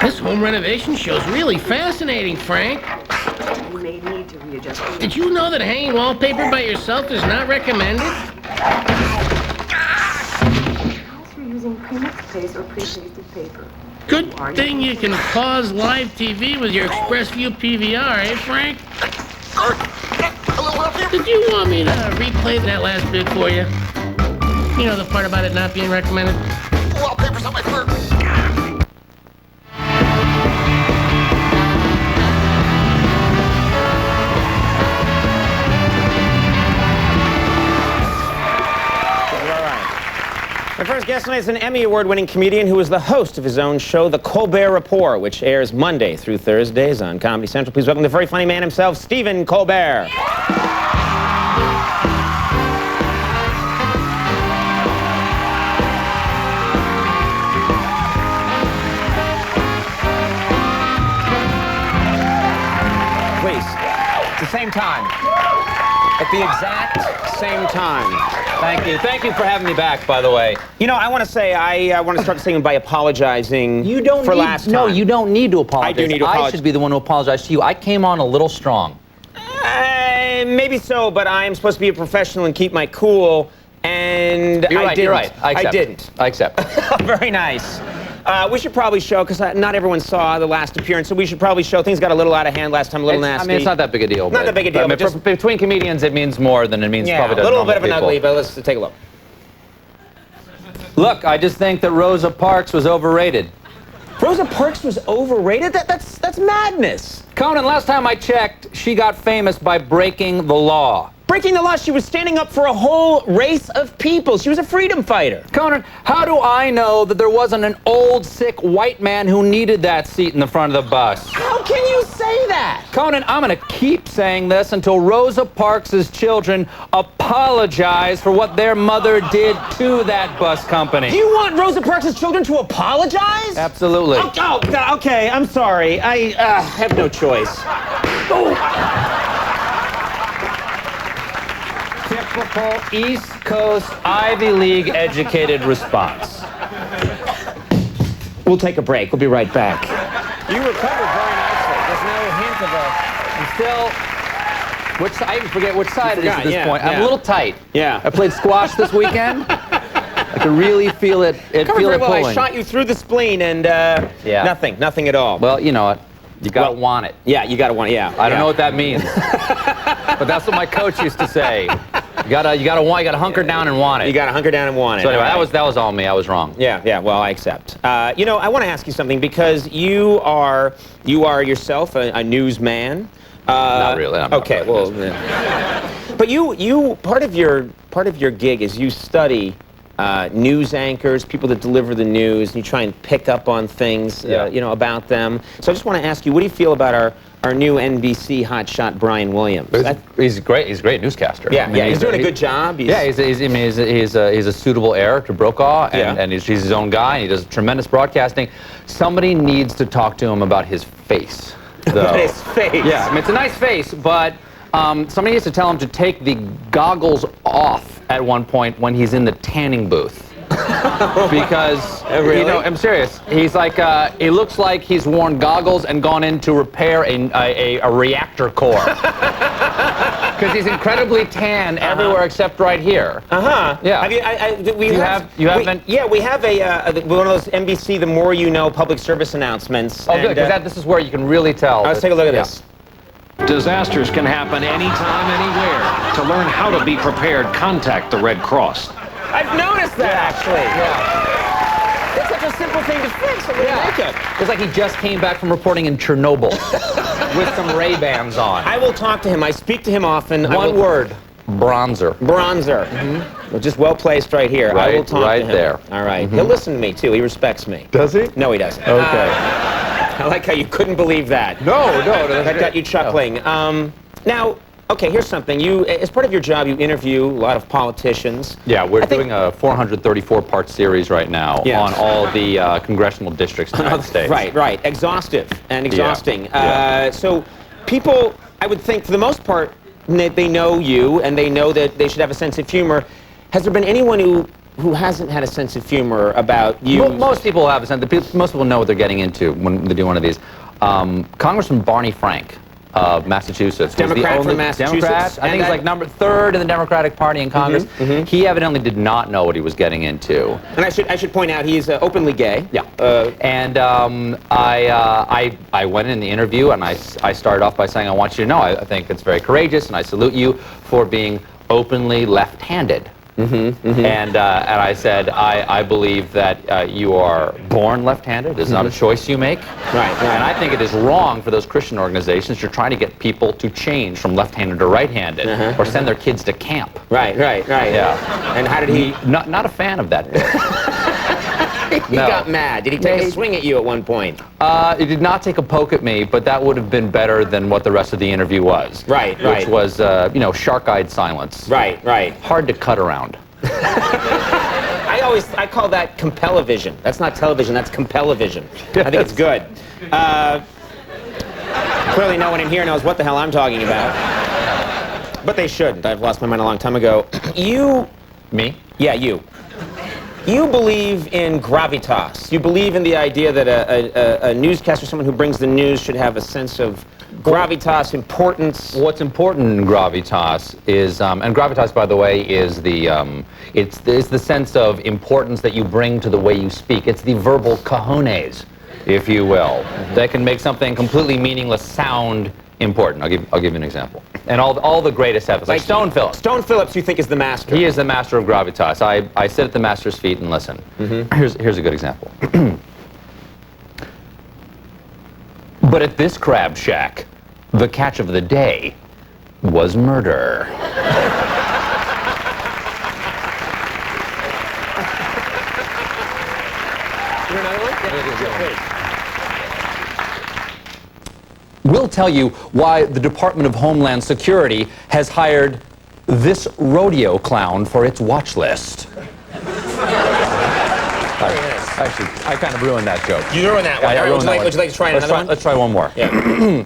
This home renovation show's really fascinating, Frank. You may need to readjust. Did you know that hanging wallpaper by yourself is not recommended? Unless you're using premixed paste or pre-pasted paper. Good thing you can pause live TV with your ExpressView PVR, eh, Frank? Did you want me to replay that last bit for you? You know, the part about it not being recommended? Wallpaper's on my fur. My first guest tonight is an Emmy Award-winning comedian who is the host of his own show, The Colbert Report, which airs Monday through Thursdays on Comedy Central. Please welcome the very funny man himself, Stephen Colbert. Please, at the same time. At the exact same time. Thank you. Thank you for having me back, by the way. You know, I want to say, I want to start saying by apologizing for last time. No, you don't need to apologize. I do need to apologize. I should be the one to apologize to you. I came on a little strong. Maybe so, but I'm supposed to be a professional and keep my cool, and You're right, I didn't. you're right. I accept. I didn't. I accept. Very nice. We should probably show, because not everyone saw the last appearance, so we should probably show. Things got a little out of hand last time, a little nasty. I mean, it's not that big a deal. Not that big a deal, but just... between comedians, it means more than it means Yeah, probably to a little normal bit of an people. ugly, but let's take a look. Look, I just think that Rosa Parks was overrated. Rosa Parks was overrated? That's madness. Conan, last time I checked, she got famous by breaking the law. Breaking the law, she was standing up for a whole race of people. She was a freedom fighter. Conan, how do I know that there wasn't an old, sick white man who needed that seat in the front of the bus? How can you say that? Conan, I'm going to keep saying this until Rosa Parks' children apologize for what their mother did to that bus company. Do you want Rosa Parks' children to apologize? Absolutely. Oh, okay, I'm sorry. I have no choice. Typical East Coast Ivy League educated response. We'll take a break. We'll be right back. You recovered very nicely. There's no hint of a... I'm still... I even forget which side it is at this point. I'm a little tight. Yeah. I played squash this weekend. I could really feel it pulling. I shot you through the spleen and nothing at all. Well, you know what? You gotta want it. Yeah, you gotta want it, yeah. I don't know what that means. But that's what my coach used to say. You gotta hunker down and want it. You gotta hunker down and want it. So anyway, that was all me. I was wrong. Yeah, well, I accept. You know, I want to ask you something because you are yourself a newsman. Not really. Okay, well, but you part of your gig is you study news anchors, people that deliver the news, and you try and pick up on things, you know, about them. So I just want to ask you, what do you feel about our new NBC hotshot Brian Williams? He's great. He's a great newscaster. Yeah, I mean, he's doing a good job. He's a suitable heir to Brokaw, and he's his own guy. And he does tremendous broadcasting. Somebody needs to talk to him about his face. About his face? Yeah, I mean, it's a nice face, but somebody needs to tell him to take the goggles off at one point when he's in the tanning booth. Because, really? You know, I'm serious. He's like, it looks like he's worn goggles and gone in to repair a reactor core. Because he's incredibly tan everywhere except right here. Yeah. We have one of those NBC The More You Know public service announcements. Oh, good, because this is where you can really tell. Let's take a look at this. Disasters can happen anytime, anywhere. To learn how to be prepared, contact the Red Cross. I've noticed that, actually. Yeah. It's such a simple thing to fix. It's like he just came back from reporting in Chernobyl with some Ray-Bans on. I will talk to him. I speak to him often. One word. Bronzer. Bronzer. Well, just well placed right here. Right, I will talk to him. there. All right. He'll listen to me, too. He respects me. Does he? No, he doesn't. Okay. I like how you couldn't believe that. No. That got you chuckling. Now, okay, here's something. As part of your job, you interview a lot of politicians. Yeah, we're doing a 434-part series right now on all the congressional districts in the United States. Right. Exhaustive and exhausting. Yeah. So people, I would think, for the most part, they know you and they know that they should have a sense of humor. Has there been anyone who who hasn't had a sense of humor about you? Well, most people have a sense. Most people know what they're getting into when they do one of these. Congressman Barney Frank of Massachusetts. Democrat from Massachusetts. Democrat. I think he's like number 3rd in the Democratic Party in Congress. He evidently did not know what he was getting into. And I should point out he's openly gay. Yeah. I went in the interview and I started off by saying, I want you to know I think it's very courageous and I salute you for being openly left-handed. And I said, I believe that you are born left-handed. It's not a choice you make. Right. And I think it is wrong for those Christian organizations to try to get people to change from left-handed to right-handed or send their kids to camp. Right. Yeah. And how did he... Not a fan of that bit. He got mad. Did he take a swing at you at one point? He did not take a poke at me, but that would have been better than what the rest of the interview was. Right. Which was, shark-eyed silence. Right. Hard to cut around. I call that compel-a-vision. That's not television, that's compel-a-vision. I think it's good. Clearly no one in here knows what the hell I'm talking about. But they shouldn't. I've lost my mind a long time ago. You... Me? Yeah, you. You believe in gravitas. You believe in the idea that a newscaster, someone who brings the news, should have a sense of gravitas, importance. What's important in gravitas is, and gravitas, by the way, is it's the sense of importance that you bring to the way you speak. It's the verbal cojones, if you will, that can make something completely meaningless sound important. I'll give you an example. And all the greatest have it. Like Stone Phillips. Stone Phillips, you think, is the master. He is the master of gravitas. I sit at the master's feet and listen. Here's a good example. But at this crab shack, the catch of the day was murder. We'll tell you why the Department of Homeland Security has hired this rodeo clown for its watch list. Actually, I kind of ruined that joke. You ruined that one. Yeah, Would you like to try another one? Let's try one more. Yeah.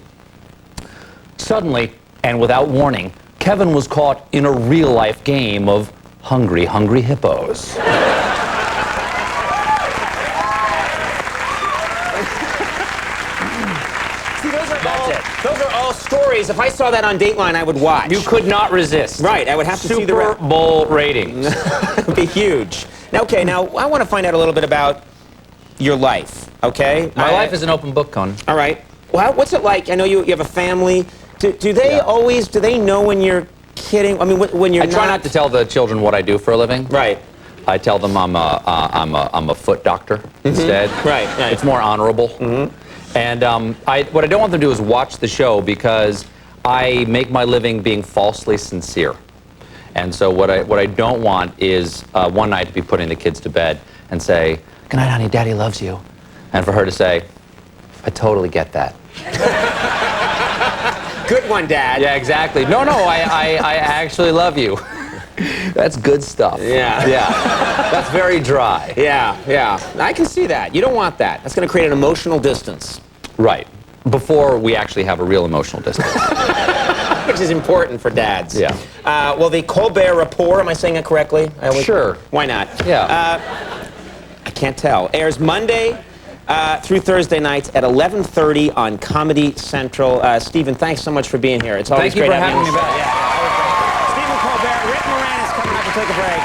Suddenly, and without warning, Kevin was caught in a real-life game of Hungry, Hungry Hippos. Those are all stories. If I saw that on Dateline, I would watch. You could not resist. Right, I would have to see the Super Bowl ratings. It would be huge. Now, okay, now I want to find out a little bit about your life, okay? My life is an open book, Conan. All right. Well, what's it like? I know you have a family. Do they always, do they know when you're kidding? I mean, when you're I try not to tell the children what I do for a living. Right. I tell them I'm a foot doctor instead. Right. It's more honorable. And what I don't want them to do is watch the show because I make my living being falsely sincere. And so what I don't want is one night to be putting the kids to bed and say, "Good night, honey, Daddy loves you," and for her to say, "I totally get that." Good one, Dad. Yeah, exactly. No, I actually love you. That's good stuff. Yeah. That's very dry. Yeah. I can see that. You don't want that. That's going to create an emotional distance. Right. Before we actually have a real emotional distance. Which is important for dads. Yeah. Well, the Colbert Report, am I saying it correctly? Sure. Why not? Yeah. I can't tell. Airs Monday through Thursday nights at 11:30 on Comedy Central. Stephen, thanks so much for being here. It's always Thank you great for having me back. Yeah, always great. Stephen Colbert, Rick Moranis coming up to take a break.